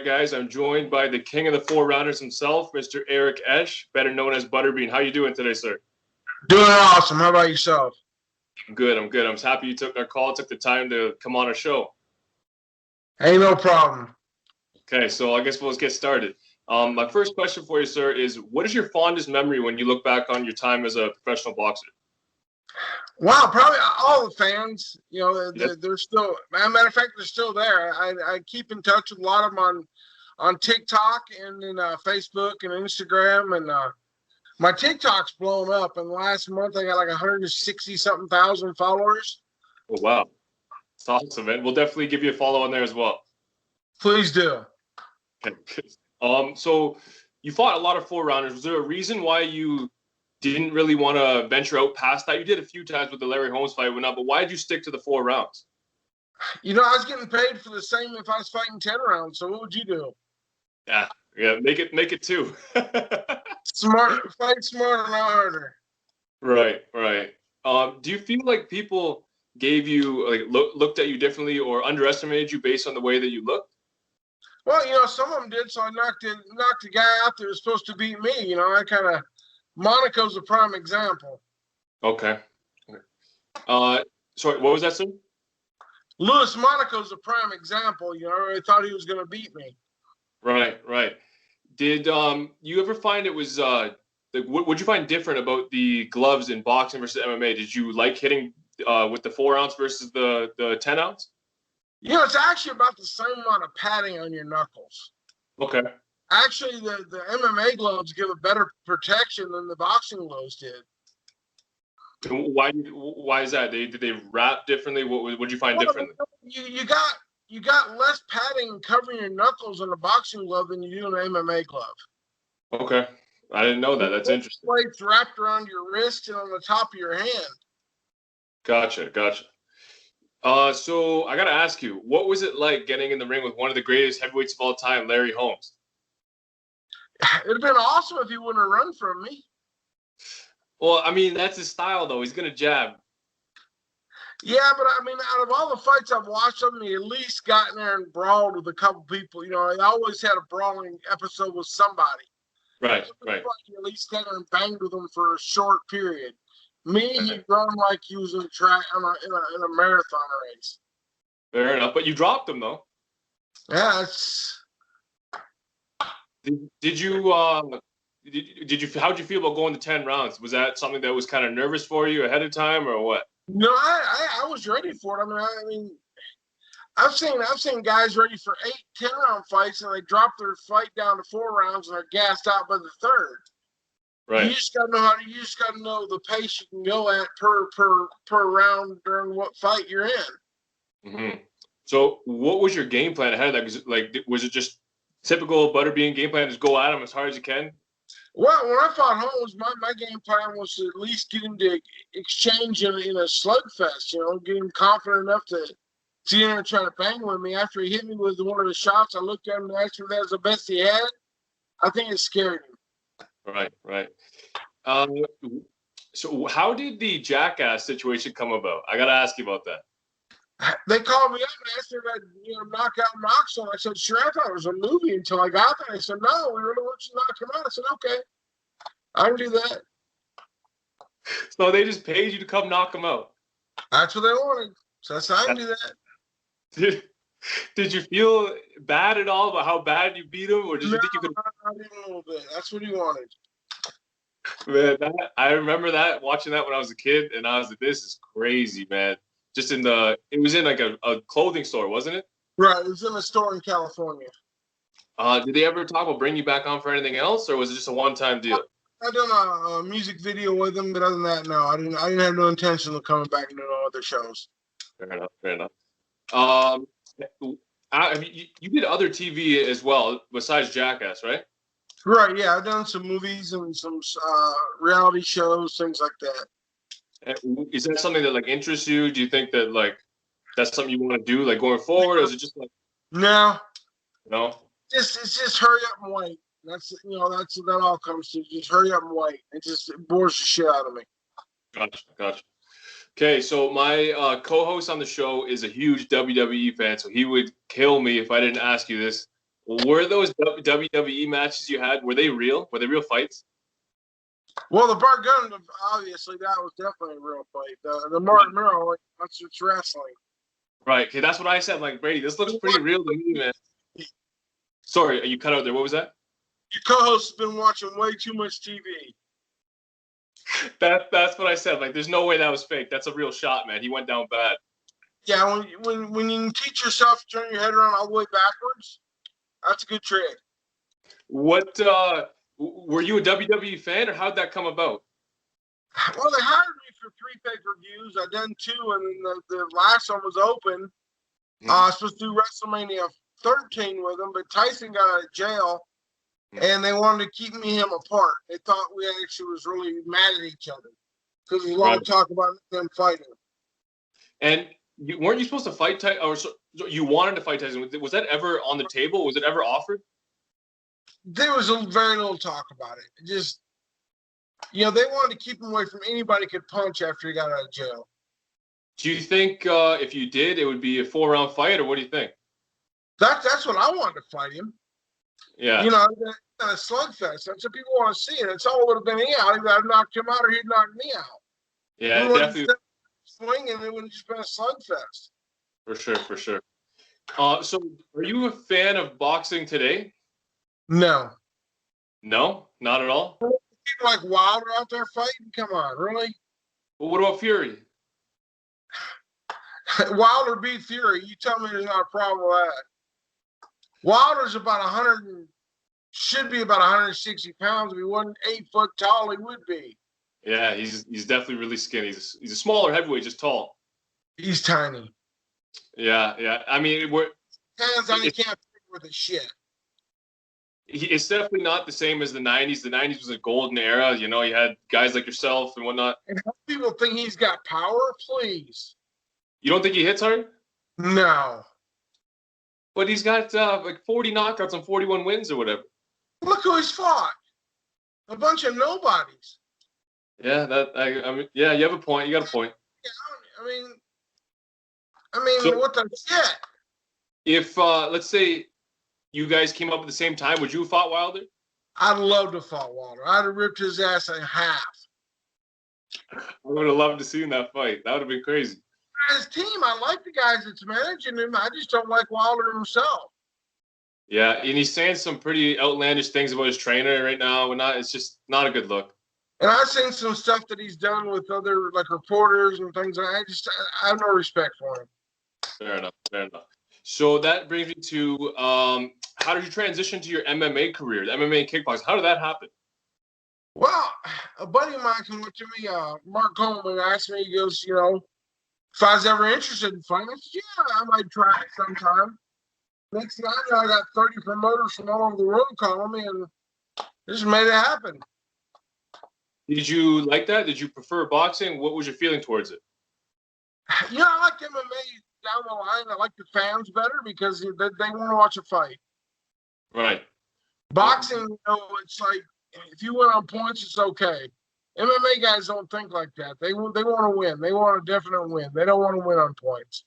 right, guys, I'm joined by the king of the four rounders himself, Mr. Eric Esch, better known as Butterbean. How you doing today, sir? Doing awesome. How about yourself? I'm good. I'm good. I'm happy you took our call, took the time to come on our show. Hey, no problem. Okay, so I guess we'll get started. My first question for you, sir, is what is your fondest memory when you look back on your time as a professional boxer? Wow, probably all the fans. You know, Yep. they're still. As a matter of fact, they're still there. I keep in touch with a lot of them on TikTok and in Facebook and Instagram, and my TikTok's blown up. In the last month, I got like 160 something thousand followers. Oh, wow. It's awesome, man. We'll definitely give you a follow on there as well. Please do. Okay. So you fought a lot of four rounders. Was there a reason why you didn't really want to venture out past that? You did a few times with the Larry Holmes fight, went up, but why did you stick to the 4 rounds? You know, I was getting paid for the same if I was fighting 10 rounds. So what would you do? Yeah, make it 2. Smart, fight smarter, not harder. Right. Do you feel like people gave you looked at you differently or underestimated you based on the way that you looked? Well, you know, some of them did, so I knocked the guy out that was supposed to beat me. You know, I kind of Monaco's a prime example. Okay. Sorry, what was that, sir? Louis Monaco's a prime example. You know, I thought he was going to beat me. Right. Did you ever find it was what would you find different about the gloves in boxing versus MMA? Did you like hitting with the 4 ounce versus the 10 ounce? You know, it's actually about the same amount of padding on your knuckles. Okay. Actually, the MMA gloves give a better protection than the boxing gloves did. Why is that? Did they wrap differently? What did you find differently? You got less padding covering your knuckles on a boxing glove than you do in an MMA glove. Okay. I didn't know that. That's interesting. Plates wrapped around your wrist and on the top of your hand. Gotcha. So I got to ask you, what was it like getting in the ring with one of the greatest heavyweights of all time, Larry Holmes? It'd have been awesome if he wouldn't have run from me. Well, I mean, that's his style, though. He's going to jab. Yeah, but I mean, out of all the fights I've watched, he at least got in there and brawled with a couple people. You know, I always had a brawling episode with somebody. Right. He at least got in and banged with them for a short period. Me, he'd run like he was in a track in a marathon race. Fair enough, but you dropped him though. Yeah, it's. Did you how'd you feel about going to 10 rounds? Was that something that was kind of nervous for you ahead of time or what? No, I was ready for it. I mean, I've seen guys ready for 8, 10-round fights and they drop their fight down to 4 rounds and they're gassed out by the 3rd. Right. You just gotta know the pace you can go at per round during what fight you're in. Mm-hmm. So what was your game plan ahead of that? Was it just typical Butterbean game plan? Just go at him as hard as you can? Well, when I fought Holmes, my game plan was to at least get him to exchange in a slugfest, you know, get him confident enough to see him and try to bang with me. After he hit me with one of the shots, I looked at him and asked if that was the best he had. I think it scared him. Right. So how did the Jackass situation come about? I got to ask you about that. They called me up and asked if I'd knock out Knoxville. I said, sure, I thought it was a movie until I got there. They said, no, we really want you to knock him out. I said, okay, I can do that. So they just paid you to come knock him out? That's what they wanted. So I said, I can do that. Did you feel bad at all about how bad you beat him? Or did you think you could? I did a little bit. That's what he wanted. Man, I remember watching that when I was a kid, and I was like, this is crazy, man. It was in like a clothing store, wasn't it? Right, it was in a store in California. Did they ever talk about bringing you back on for anything else, or was it just a one-time deal? I done a music video with them, but other than that, no, I didn't have no intention of coming back and doing no other shows. Fair enough. You did other TV as well besides Jackass, right? Right, yeah, I've done some movies and some reality shows, things like that. Is that something that interests you? Do you think that that's something you want to do going forward, or is it just no? It's just hurry up and wait. That all comes to just hurry up and wait. It bores the shit out of me. Gotcha. Okay, so my co-host on the show is a huge WWE fan, so he would kill me if I didn't ask you this. Were those WWE matches you had, were they real? Were they real fights? Well, the Bart Gunn, obviously, that was definitely a real fight. The Martin Merrill, that's just wrestling. Right. Okay, that's what I said. Like, Brady, this looks pretty real to me, man. Sorry, you cut out there. What was that? Your co-host has been watching way too much TV. That's what I said. Like, there's no way that was fake. That's a real shot, man. He went down bad. Yeah, when you teach yourself to turn your head around all the way backwards, that's a good trick. What were you a WWE fan, or how'd that come about? Well, they hired me for 3 pay-per-views. I done 2, and the last one was open. I was supposed to do WrestleMania 13 with them, but Tyson got out of jail, and they wanted to keep me and him apart. They thought we actually was really mad at each other because there's a lot of talk about them fighting. And weren't you supposed to fight Tyson, or so you wanted to fight Tyson? Was that ever on the table? Was it ever offered? There was very little talk about it. It just, they wanted to keep him away from anybody could punch after he got out of jail. Do you think if you did, it would be a 4-round fight, or what do you think? That's what I wanted to fight him. Yeah. A slugfest. That's what people want to see. And it's all would have been out. Either I'd knocked him out or he'd knocked me out. Yeah, definitely. Swing, and it would have just been a slugfest. For sure. So are you a fan of boxing today? No. No? Not at all? People like Wilder out there fighting? Come on, really? Well, what about Fury? Wilder beat Fury. You tell me there's not a problem with that. Wilder's about should be about 160 pounds. If he wasn't 8 foot tall, he would be. Yeah, he's definitely really skinny. He's a smaller heavyweight, just tall. He's tiny. Yeah. I mean, hands on, he can't pick with a shit. It's definitely not the same as the 90s. The 90s was a golden era. You had guys like yourself and whatnot. And people think he's got power, please. You don't think he hits hard? No. But he's got like 40 knockouts and 41 wins or whatever. Look who he's fought. A bunch of nobodies. Yeah, I mean, yeah, you have a point. You got a point. Yeah, I mean, so, what the shit? If let's say you guys came up at the same time, would you have fought Wilder? I'd love to fight Wilder. I'd have ripped his ass in half. I would have loved to see that fight. That would have been crazy. His team, I like the guys that's managing him. I just don't like Wilder himself. Yeah, and he's saying some pretty outlandish things about his trainer right now. It's just not a good look. And I've seen some stuff that he's done with other reporters and things. And I have no respect for him. Fair enough. So that brings me to how did you transition to your MMA career, the MMA kickboxing? How did that happen? Well, a buddy of mine came up to me, Mark Holmes, and asked me, he goes, if I was ever interested in fighting, I said, yeah, I might try it sometime. Next thing I know, I got 30 promoters from all over the world calling me, and just made it happen. Did you like that? Did you prefer boxing? What was your feeling towards it? I like MMA down the line. I like the fans better because they want to watch a fight. Right. Boxing, it's like if you win on points, it's okay. MMA guys don't think like that. They want to win. They want a definite win. They don't want to win on points.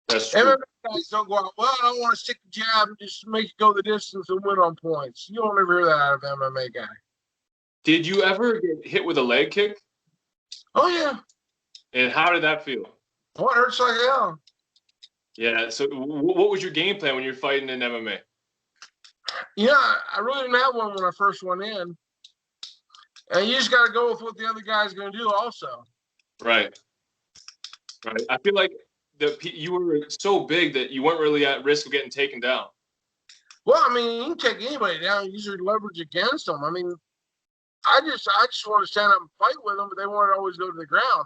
That's true. MMA guys don't go out, well, I don't want to stick the jab and just make it go the distance and win on points. You don't ever hear that out of an MMA guy. Did you ever get hit with a leg kick? Oh, yeah. And how did that feel? Oh, it hurts like hell. Yeah, so what was your game plan when you were fighting in MMA? I really didn't have one when I first went in. And you just got to go with what the other guy's going to do also. Right. I feel like you were so big that you weren't really at risk of getting taken down. Well, I mean, you can take anybody down and usually leverage against them. I mean, I just want to stand up and fight with them, but they want to always go to the ground.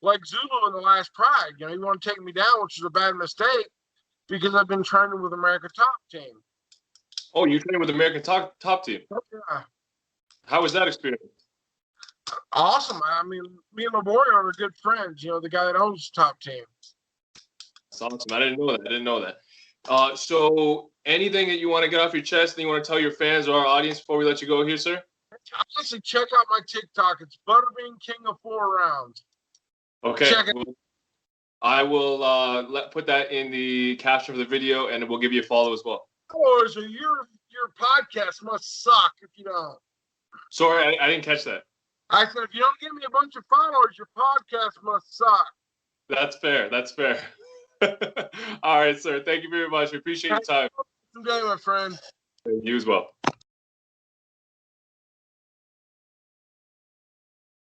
Like Zulu in the last Pride, he wanted to take me down, which was a bad mistake because I've been training with America Top Team. Oh, you trained with American Top Team? Yeah. How was that experience? Awesome. I mean, me and Laborio are good friends, the guy that owns Top Team. That's awesome. I didn't know that. So anything that you want to get off your chest and you want to tell your fans or our audience before we let you go here, sir? Honestly, check out my TikTok. It's Butterbean King of 4 Rounds. Okay. Check it. I will put that in the caption of the video, and we'll give you a follow as well. followers, or your podcast must suck if you don't. Sorry, I didn't catch that. I said, if you don't give me a bunch of followers, your podcast must suck. That's fair. That's fair. All right, sir. Thank you very much. We appreciate your time. Someday, my friend. You as well.